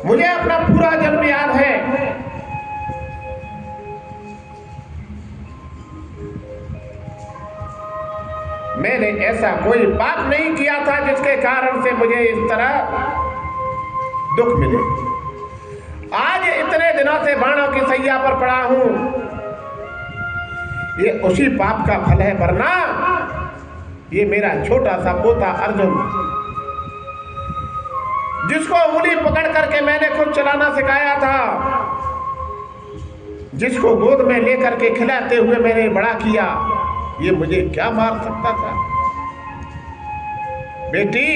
मुझे अपना पूरा जन्म याद है। मैंने ऐसा कोई पाप नहीं किया था जिसके कारण से मुझे इस तरह दुख मिले। आज इतने दिनों से बाणों की सैया पर पड़ा हूं, ये उसी पाप का फल है। वरना ये मेरा छोटा सा पोता अर्जुन, जिसको उंगली पकड़ करके मैंने खुद चलाना सिखाया था, जिसको गोद में लेकर के खिलाते हुए मैंने बड़ा किया, ये मुझे क्या मार सकता था? बेटी,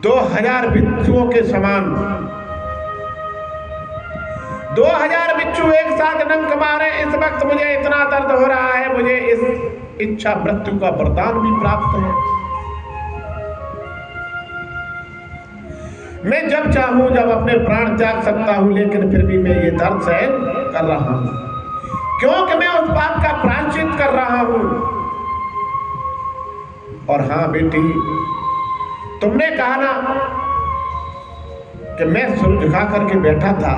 2000 बिच्छुओं के समान 2000 बिच्छू एक साथ डंक मारे। इस वक्त मुझे इतना दर्द हो रहा है, मुझे इस इच्छा मृत्यु का वरदान भी प्राप्त है। मैं जब चाहूं जब अपने प्राण त्याग सकता हूं, लेकिन फिर भी मैं ये दर्द सहन कर रहा हूं, क्योंकि मैं उस पाप का प्रायश्चित कर रहा हूं। और हाँ बेटी, तुमने कहा ना कि मैं सिर झुका करके बैठा था,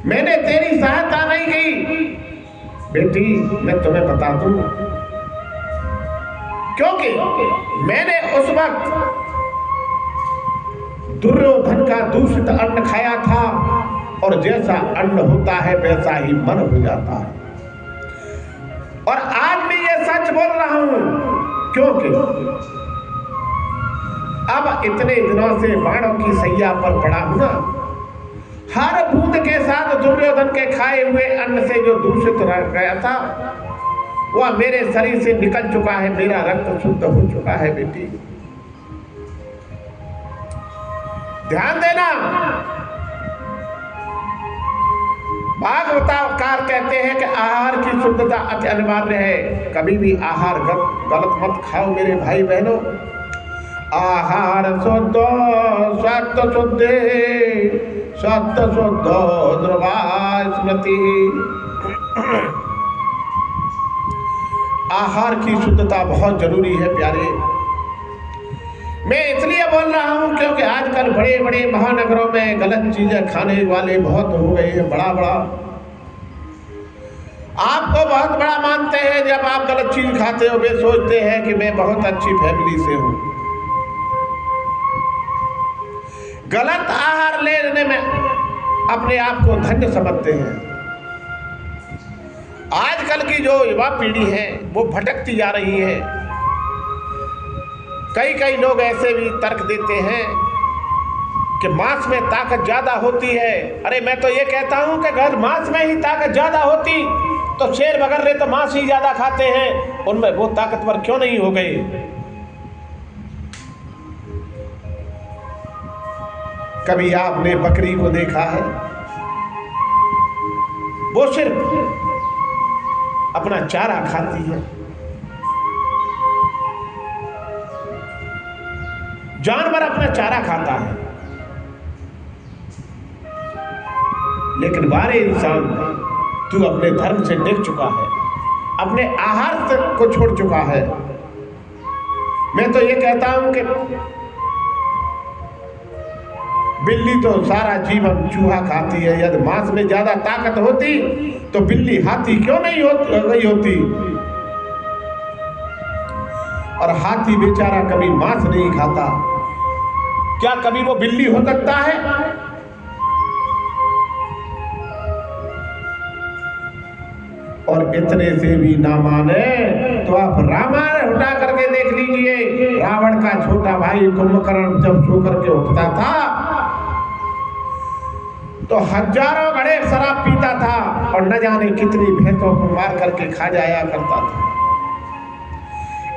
मैंने तेरी सहायता नहीं की। बेटी, मैं तुम्हें बता दूं, क्योंकि मैंने उस वक्त दुर्योधन का दूषित अन्न खाया था, और जैसा अन्न होता है वैसा ही मन हो जाता है। और आज मैं ये सच बोल रहा हूं, क्योंकि अब इतने दिनों से बाणों की सैया पर पड़ा हूं ना, हर बूंद के साथ दुर्योधन के खाए हुए अन्न से जो दूषित रह गया था, वह मेरे शरीर से निकल चुका है, मेरा रक्त शुद्ध हो चुका है। बेटी, ध्यान देना, भागवतकार कहते हैं कि आहार की शुद्धता अति अनिवार्य है। कभी भी आहार गलत मत खाओ मेरे भाई बहनों। आहार शुद्ध सत्य शुद्धे, सत्य शुद्ध ध्रुवा स्मृति। आहार की शुद्धता बहुत जरूरी है प्यारे। मैं इसलिए बोल रहा हूं क्योंकि आजकल बड़े बड़े महानगरों में गलत चीजें खाने वाले बहुत हो गए हैं। बड़ा आपको बहुत बड़ा मानते हैं। जब आप गलत चीज खाते हो, वे सोचते हैं कि मैं बहुत अच्छी फैमिली से हूं। गलत आहार लेने में अपने आप को धन्य समझते हैं। आजकल की जो युवा पीढ़ी है वो भटकती जा रही है। कई लोग ऐसे भी तर्क देते हैं कि मांस में ताकत ज्यादा होती है। अरे मैं तो ये कहता हूं कि अगर मांस में ही ताकत ज्यादा होती तो शेर बगैर तो मांस ही ज्यादा खाते हैं, उनमें वो ताकतवर क्यों नहीं हो गए? कभी आपने बकरी को देखा है? वो सिर्फ अपना चारा खाती है। जानवर अपना चारा खाता है, लेकिन बारे इंसान, तू अपने धर्म से डिग चुका है, अपने आहार से को छोड़ चुका है। मैं तो ये कहता हूं कि बिल्ली तो सारा जीवन चूहा खाती है। यदि मांस में ज्यादा ताकत होती तो बिल्ली हाथी क्यों नहीं होती? और हाथी बेचारा कभी मांस नहीं खाता, क्या कभी वो बिल्ली हो सकता है? और इतने से भी ना माने तो आप रामायण उठा करके देख लीजिए। रावण का छोटा भाई कुंभकर्ण जब सो करके उठता था तो हजारों घड़े शराब पीता था और न जाने कितनी भैंसों को मार करके खा जाया करता था।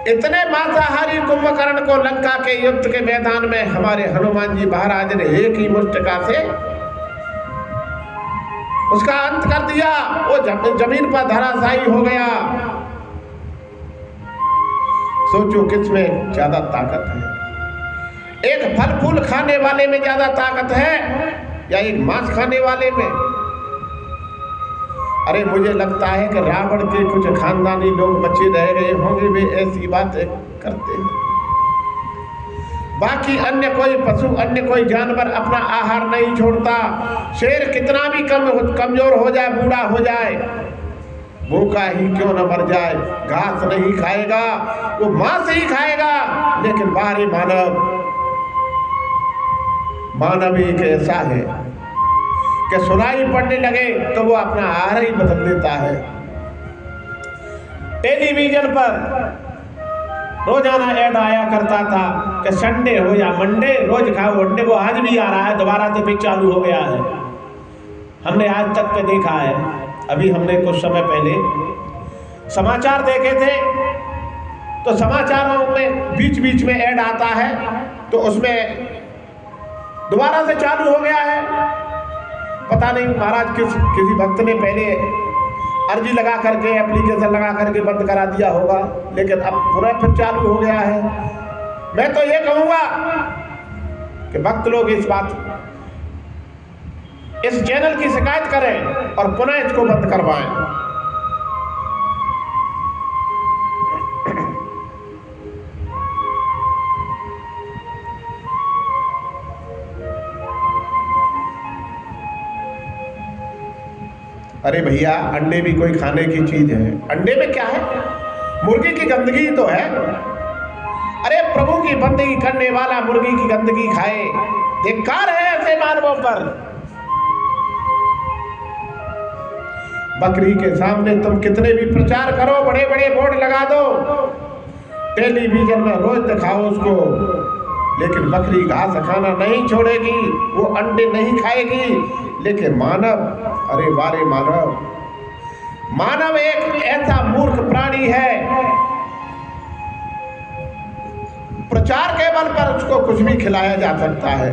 इतने मांसाहारी कुंभकर्ण को लंका के युद्ध के मैदान में हमारे हनुमान जी महाराज ने एक ही मुष्टिका से उसका अंत कर दिया। वो जमीन पर धराशायी हो गया। सोचो किसमें ज्यादा ताकत है? एक फल फूल खाने वाले में ज्यादा ताकत है या एक मांस खाने वाले में? अरे मुझे लगता है कि रावण के कुछ खानदानी लोग बचे रह गए होंगे, वे ऐसी बातें करते हैं। बाकी अन्य कोई पशु, अन्य कोई जानवर अपना आहार नहीं छोड़ता। शेर कितना भी कमजोर हो जाए, बूढ़ा हो जाए, भूखा ही क्यों न मर जाए, घास नहीं खाएगा, वो मांस ही खाएगा। लेकिन बाहरी मानव एक ऐसा है कि सुनाई पड़ने लगे तो वो अपना आहार ही बदल देता है। टेलीविजन पर रोजाना ऐड आया करता था कि संडे हो या मंडे रोज खाओ अंडे। वो आज भी आ रहा है, दोबारा से फिर चालू हो गया है। हमने आज तक पे देखा है। अभी हमने कुछ समय पहले समाचार देखे थे, तो समाचारों में बीच बीच में ऐड आता है, तो उसमें दोबारा से चालू हो गया है। पता नहीं महाराज किसी भक्त ने पहले अर्जी लगा करके, एप्लीकेशन लगा करके बंद करा दिया होगा, लेकिन अब पूरा फिर चालू हो गया है। मैं तो ये कहूंगा कि भक्त लोग इस चैनल की शिकायत करें और पुनः इसको बंद करवाएं। अरे भैया, अंडे भी कोई खाने की चीज है? अंडे में क्या है? मुर्गी की गंदगी तो है। अरे प्रभु की बंदगी करने वाला मुर्गी की गंदगी खाए, धिक्कार है ऐसे मानवों पर। बकरी के सामने तुम कितने भी प्रचार करो, बड़े बड़े बोर्ड लगा दो, टेलीविजन में रोज दिखाओ उसको, लेकिन बकरी घास खाना नहीं छोड़ेगी, वो अंडे नहीं खाएगी। लेकिन मानव, अरे वारे मानव एक ऐसा मूर्ख प्राणी है, प्रचार के बल पर उसको कुछ भी खिलाया जा सकता है।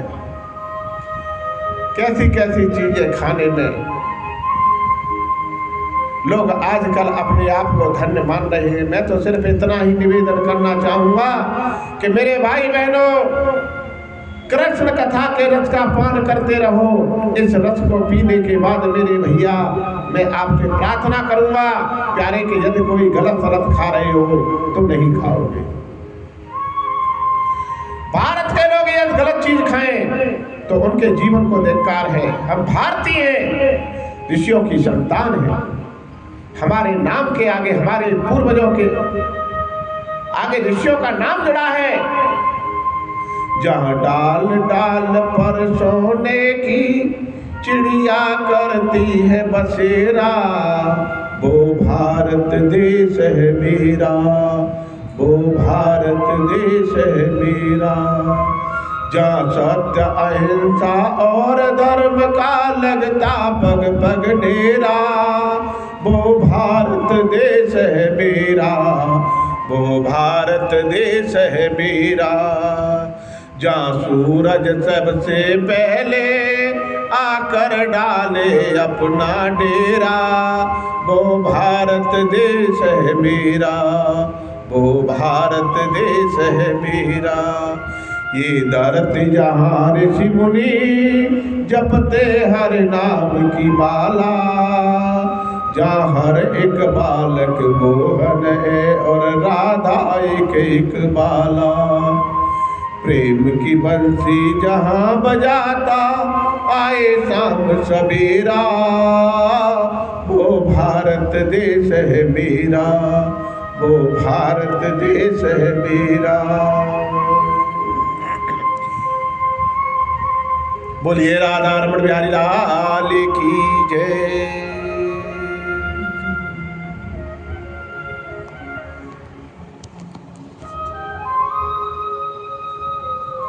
कैसी कैसी चीजें खाने में लोग आजकल अपने आप को धन्य मान रहे हैं। मैं तो सिर्फ इतना ही निवेदन करना चाहूंगा कि मेरे भाई बहनों, कृष्ण कथा के रस का पान करते रहो। इस रस को पीने के बाद मेरे भैया, मैं आपसे प्रार्थना करूंगा प्यारे कि यदि कोई गलत सलत खा रहे हो तो नहीं खाओगे। भारत के लोग यदि गलत चीज खाएं तो उनके जीवन को धिक्कार है। हम भारतीय ऋषियों की संतान हैं। हमारे नाम के आगे, हमारे पूर्वजों के आगे ऋषियों का नाम जुड़ा है। जहाँ डाल डाल पर सोने की चिड़िया करती है बसेरा, वो भारत देश है मेरा, वो भारत देश है मेरा। जहाँ सत्य अहिंसा और धर्म का लगता पग पग डेरा, वो भारत देश है मेरा, वो भारत देश है मेरा। जहाँ सूरज सबसे पहले आकर डाले अपना डेरा, वो भारत देश है मेरा, वो भारत देश है मेरा। ये धरती जहाँ ऋषि मुनि जपते हर नाम की माला, जहाँ हर एक बालक मोहन है और राधा एक एक बाला। प्रेम की बंसी जहाँ बजाता आए शाम सवेरा, वो भारत देश है मेरा, वो भारत देश है मेरा। बोलिए राधा रमण बिहारी लाल की जय।